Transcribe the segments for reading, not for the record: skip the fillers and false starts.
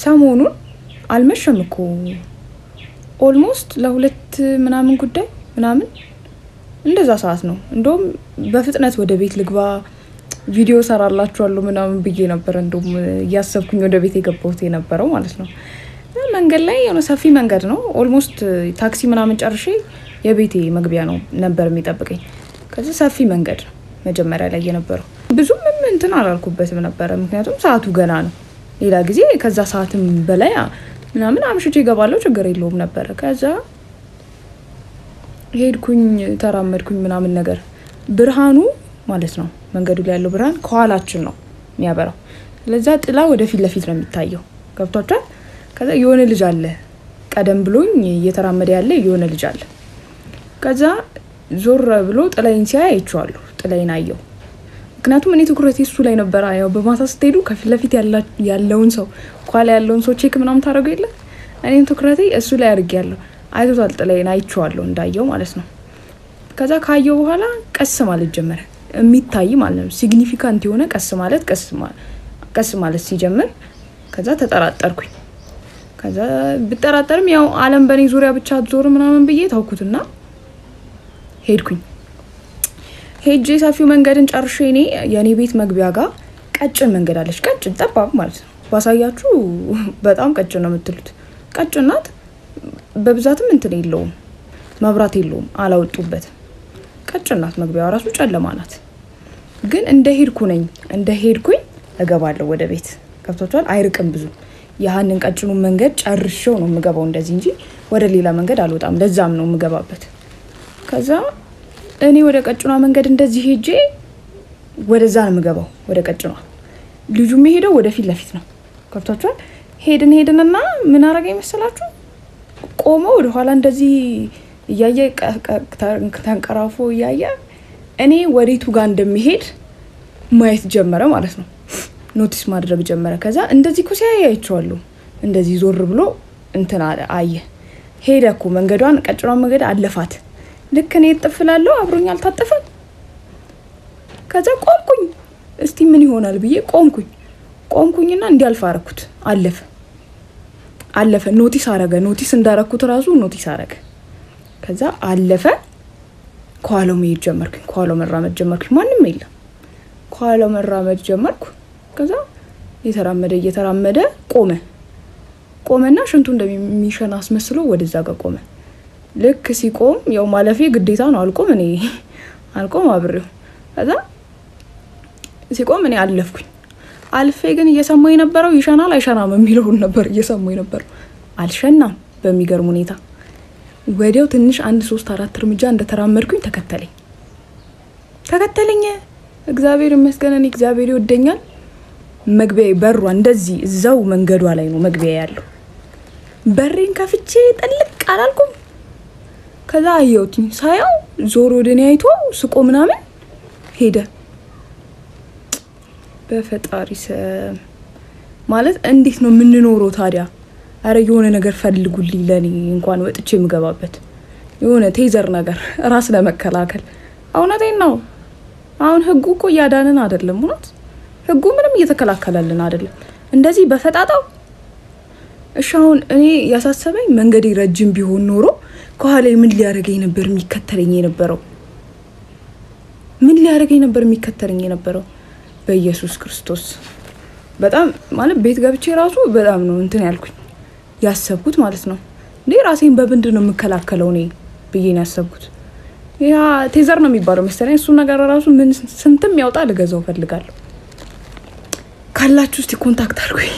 ሰሞኑን አልመሸም እኮ ኦልሞስት ለሁለት ምናምን ጉዳይ ምናምን እንደዛ ሰዓት ነው እንደውም በፍጥነት ወደ ቤት ልግባ ቪዲዮ ሰራላችኋለሁ ምናምን ብዬ ነበር እንደውም ያሰብኩኝ ወደ ቤት የገባሁት የነበረው ማለት ነው መንገድ ላይ የሆነ ሰፊ መንገድ ነው ኦልሞስት ታክሲ ምናምን ጨርሼ የቤቴ መግቢያ ነው ነበር የሚጠብቀኝ ከዛ ሰፊ መንገድ መጀመሪያ ላይ የነበረው ብዙም እንትን አላልኩበትም ነበር ምክንያቱም ሰዓቱ ገና ነው ሌላ ጊዜ ከዛ ሰዓትም በላይ ምናምን አምሽቼ ይገባለሁ ችግር የለውም ነበር ከዛ ሄድኩኝ ተራመድኩኝ ምናምን ነገር ብርሃኑ ማለት ነው መንገዱ ላይ ያለው ብርሃን ከኋላችን ነው የሚያበራው ለዛ ጥላ ወደ ፊት ለፊት ነው የሚታየው ገብቷችኋል ከዛ የሆነ ልጅ አለ ቀደም ብሎኝ እየተራመደ ያለ የሆነ ልጅ አለ ከዛ ዞር ብሎ ጥላዬን ሲያይ አይቼዋለሁ ጥላዬን አየው ምክንያቱም እኔ ትኩረቴ እሱ ላይ ነበር አየው በማታ ስትሄዱ ከፊት ለፊት ያለውን ሰው ኋላ ያለውን ሰው ቼክ ምናምን ታረጋው የለ እኔም ትኩረቴ እሱ ላይ አድርጌያለሁ አይቶታል ጥላዬን አይቼዋለሁ እንዳየው ማለት ነው ከዛ ካየው በኋላ ቀስ ማለት ጀመረ የሚታይ ማለት ነው ሲግኒፊካንት የሆነ ቀስ ማለት ሲጀምር ከዛ ተጠራጠርኩኝ ከዛ ብጠራጠርም ያው ዓለም በኔ ዙሪያ ብቻ ዞር ምናምን ብዬ ታውኩትና ሄድኩኝ ሄጄ ሰፊው መንገድን ጨርሼ እኔ የኔ ቤት መግቢያ ጋር ቀጭን መንገድ አለች ቀጭን ጠባብ ማለት ነው ባሳያችሁ በጣም ቀጭን ነው የምትሉት ቀጭን ናት በብዛትም እንትን የለውም መብራት የለውም አላወጡበት ቀጭን ናት መግቢያው ራሱ ጨለማ ናት ግን እንደ ሄድኩኝ እገባለሁ ወደ ቤት ከፍቶታል አይርቅም ብዙ ያንን ቀጭኑን መንገድ ጨርሼው ነው የምገባው እንደዚህ እንጂ ወደ ሌላ መንገድ አልወጣም ለዛም ነው የምገባበት ከዛ እኔ ወደ ቀጭኗ መንገድ እንደዚህ ሄጄ ወደዛ ነው የምገባው ወደ ቀጭኗ ልጁ የሚሄደው ወደ ፊት ለፊት ነው ከፍቶታል ሄድንና ምን አረጋኝ መሰላችሁ ቆሞ ወደ ኋላ እንደዚህ ያየ ተንቀራፎ ያየ እኔ ወዴቱ ጋር እንደሚሄድ ማየት ጀመረ ማለት ነው ኖቲስ ማድረግ ጀመረ ከዛ እንደዚህ እኮ ሲያያይቻለሁ እንደዚህ ዞር ብሎ እንትን አየ ሄደኩ መንገዷን ቀጭኗን መንገድ አለፋት ልክ እኔ እጥፍላለሁ አብሮኝ አልታጠፈም ከዛ ቆምኩኝ እስቲ ምን ይሆናል ብዬ ቆምኩኝና እንዲያልፍ አረኩት አለፈ ኖቲስ እንዳረኩት ራሱ ኖቲስ አረገ ከዛ አለፈ ኳለው መሄድ ጀመርኩኝ ኳለው መራመድ ጀመርኩኝ ማንንም የለም ኳለው መራመድ ጀመርኩ ከዛ እየተራመደ ቆመና ሽንቱ እንደሚሸና አስመስሎ ወደዛ ጋር ቆመ ልክ ሲቆም ያው ማለፌ ግዴታ ነው አልቆም አብሬው ከዛ ሲቆም እኔ አልፌ ግን እየሰማኝ ነበረው ይሸናል አይሸናም የሚለው ነበር እየሰማኝ ነበር አልሸናም በሚገርም ሁኔታ ወዲያው ትንሽ 1-3-4 እርምጃ እንደተራመድኩኝ ተከተለኝ እግዚአብሔር ይመስገን እግዚአብሔር ይወደኛል መግቢያ በሩ እንደዚህ እዛው መንገዷ ላይ ነው መግቢያ ያለው በሬን ከፍቼ ጥልቅ አላልኩም ከዛ አየሁትኝ ሳያው ዞሮ ወደኔ አይቶ ስቆ ምናምን ሄደ በፈጣሪ ማለት እንዴት ነው የምንኖረው ታዲያ አረ የሆነ ነገር ፈልጉልኝ ለኔ እንኳን ወጥቼ ምገባበት የሆነ ቴዘር ነገር ራስ ለመከላከል አውነቴን ነው አሁን ህጉ እኮ ያዳነን አይደለም ማለት ህጉ ምንም እየተከላከለልን አይደለም እንደዚህ በፈጣጣው እሻውን እኔ ያሳሰበኝ መንገዴ ረጅም ቢሆን ኖሮ ከኋላ ምን ሊያረገኝ ነበር የሚከተለኝ የነበረው በኢየሱስ ክርስቶስ በጣም ማለት ቤት ገብቼ ራሱ በጣም ነው እንትን ያልኩኝ ያሰብኩት ማለት ነው እንዴ ራሴን በብንድ ነው የምከላከለው እኔ ብዬን ያሰብኩት ያ ቴዘር ነው የሚባለው መሰለኝ እሱ ነገር ራሱ ምን ስንትም ያውጣ ለገዛው ፈልጋለሁ ካላችሁ እስቲ ኮንታክት አድርጉኝ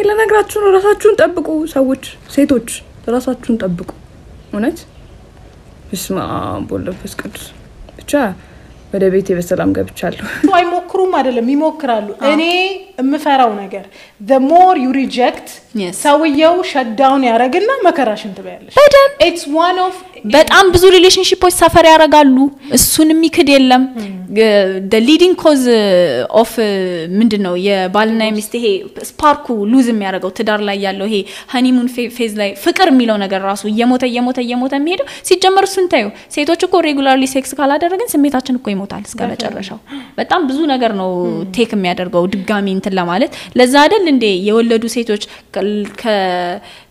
ለነገራችሁ ራሳችሁን ጠብቁ ሰዎች ሴቶች ራሳችሁን ጠብቁ እውነት በስመ አብ ወወልድ ወመንፈስ ቅዱስ ብቻ ወደ ቤቴ በሰላም ገብቻለሁ አይሞክሩም አይደለም ይሞክራሉ እኔ እምፈራው ነገር the more you reject ሰውየው shutdown ያረጋግና መከራሽን ትበያለሽ it's one of በጣም ብዙ ሪሌሽንሺፖች ሰፈር ያረጋሉ እሱንም ይክድ የለም the leading cause of ምንድነው የባልና የሚስት ይሄ ስፓርኩ ሉዝ የሚያረጋው ትዳር ላይ ያለው ይሄ honeymoon phase ላይ ፍቅር የሚለው ነገር ራሱ እየሞተ የሚሄደው ሲጀመር እሱን ታዩ ሴቶች እኮ regularly sex ካላደረግን ስሜታችን እኮ ይሞታል እስከ መጨረሻው በጣም ብዙ ነገር ነው ቴክ የሚያደርገው ድጋሚ እንትን እንትን ለማለት ለዛ አይደል እንዴ የወለዱ ሴቶች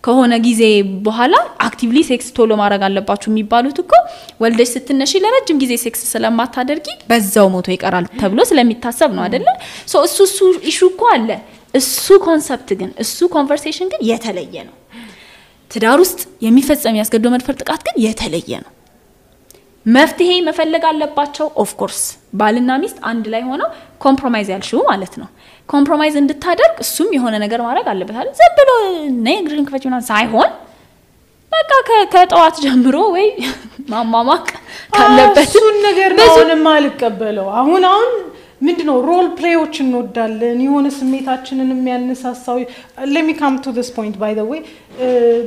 ከሆነ ጊዜ በኋላ አክቲቭሊ ሴክስ ቶሎ ማድረግ አለባችሁ የሚባሉት እኮ ወልደሽ ስትነሺ ለረጅም ጊዜ ሴክስ ስለማታደርጊ በዛው ሞቶ ይቀራል ተብሎ ስለሚታሰብ ነው አይደል ሶ እሱ ኢሹ እኮ አለ እሱ ኮንሰፕት ግን እሱ ኮንቨርሴሽን ግን የተለየ ነው ትዳር ውስጥ የሚፈጸም ያስገድዶ መድፈር ጥቃት ግን የተለየ ነው መፍትሄ መፈለግ አለባቸው ኦፍ ኮርስ ባልና ሚስት አንድ ላይ ሆነው ኮምፕሮማይዝ ያልሽው ማለት ነው ኮምፕሮማይዝ እንድታደርግ እሱም የሆነ ነገር ማድረግ አለበት አይደል ዝም ብሎ ነግርን ከፈችና ሳይሆን በቃ ከጠዋት ጀምሮ ወይ ማማማቅ ካለበት እሱን ነገር ነው ማልቀበለው አሁን ምንድነው ሮል ፕሌዎች እንወዳለን የሆነ ስሜታችንን የሚያነሳሳው let me come to this point by the way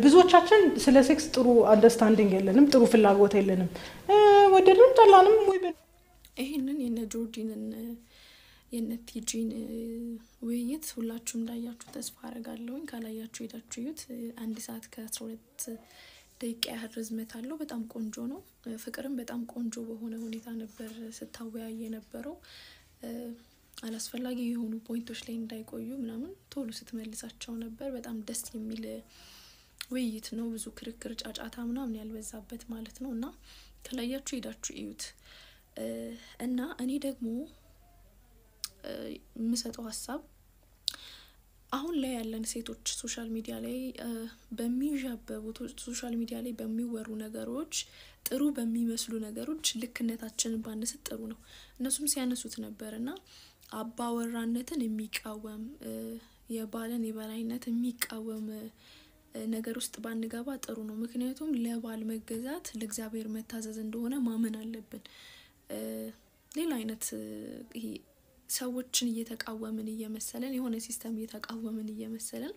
ብዙዎቻችን ስለ ሴክስ ጥሩ አንደርስታንዲንግ የለንም ጥሩ ፍላጎት የለንም ወደድንም ጠላንም ወይ ይሄንን የነጆርጂንን የነቲጂን ውይይት ሁላችሁም እንዳያችሁ ተስፋ አረጋለሁኝ ካላያችሁ ሄዳችሁ እዩት 1 ሰዓት ከ12 ደቂቃ ያህል ርዝመት አለው በጣም ቆንጆ ነው ፍቅርም በጣም ቆንጆ በሆነ ሁኔታ ነበር ስታወያይ የነበረው አላስፈላጊ የሆኑ ፖይንቶች ላይ እንዳይቆዩ ምናምን ቶሎ ስትመልሳቸው ነበር በጣም ደስ የሚል ውይይት ነው ብዙ ክርክር ጫጫታ ምናምን ያልበዛበት ማለት ነውና ከላያችሁ ሄዳችሁ እዩት እና እኔ ደግሞ የምሰጠው ሐሳብ አሁን ላይ ያለን ሴቶች ሶሻል ሚዲያ ላይ በሚያበቡ ሶሻል ሚዲያ ላይ በሚወሩ ነገሮች ጥሩ በሚመስሉ ነገሮች ልክነታችንን ባንስጥ ጥሩ ነው እነሱም ሲያነሱት ነበርና አባወራነትን የሚቃወም የባልን የበላይነት የሚቃወም ነገር ውስጥ ባንገባ ጥሩ ነው ምክንያቱም ለባል መገዛት ለእግዚአብሔር መታዘዝ እንደሆነ ማመን አለብን ሌላ አይነት ሰዎችን እየተቃወምን እየመሰለን የሆነ ሲስተም እየተቃወምን እየመሰለን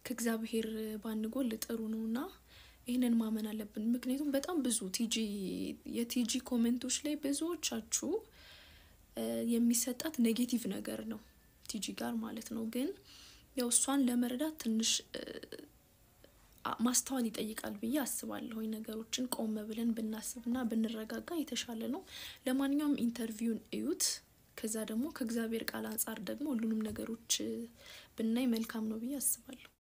ከእግዚአብሔር ባንጎል ጥሩ ነውና ይሄንን ማመን አለብን ምክንያቱም በጣም ብዙ የቲጂ ኮሜንቶች ላይ ብዙዎቻችሁ የሚሰጣት ኔጌቲቭ ነገር ነው ቲጂ ጋር ማለት ነው ግን ያው እሷን ለመረዳት ትንሽ ማስተዋል ይጠይቃል ብዬ አስባለሁ ነገሮችን ቆም ብለን ብናስብና ብንረጋጋ የተሻለ ነው ለማንኛውም ኢንተርቪውን እዩት ከዛ ደግሞ ከእግዚአብሔር ቃል አንፃር ደግሞ ሁሉንም ነገሮች ብናይ መልካም ነው ብዬ አስባለሁ